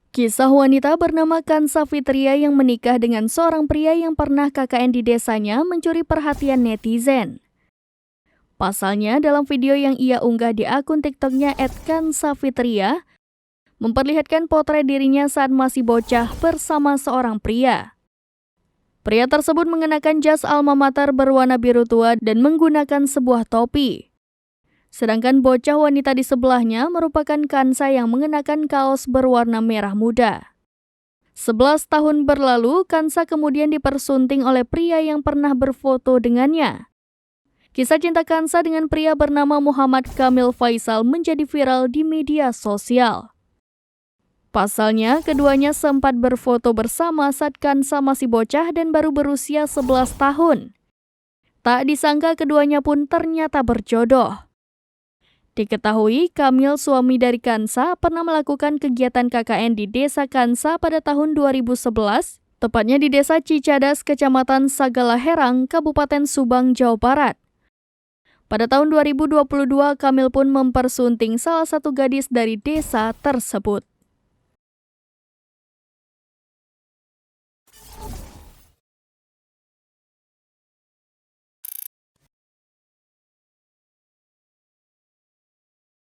Kisah wanita bernama Kansa Fitria yang menikah dengan seorang pria yang pernah KKN di desanya mencuri perhatian netizen. Pasalnya, dalam video yang ia unggah di akun TikToknya @kansafitria, memperlihatkan potret dirinya saat masih bocah bersama seorang pria. Pria tersebut mengenakan jas alma mater berwarna biru tua dan menggunakan sebuah topi. Sedangkan bocah wanita di sebelahnya merupakan Kansa yang mengenakan kaos berwarna merah muda. 11 tahun berlalu, Kansa kemudian dipersunting oleh pria yang pernah berfoto dengannya. Kisah cinta Kansa dengan pria bernama Muhammad Kamil Faisal menjadi viral di media sosial. Pasalnya, keduanya sempat berfoto bersama saat Kansa masih bocah dan baru berusia 11 tahun. Tak disangka keduanya pun ternyata berjodoh. Diketahui, Kamil, suami dari Kansa, pernah melakukan kegiatan KKN di desa Kansa pada tahun 2011, tepatnya di desa Cicadas, Kecamatan Sagala Herang, Kabupaten Subang, Jawa Barat. Pada tahun 2022, Kamil pun mempersunting salah satu gadis dari desa tersebut.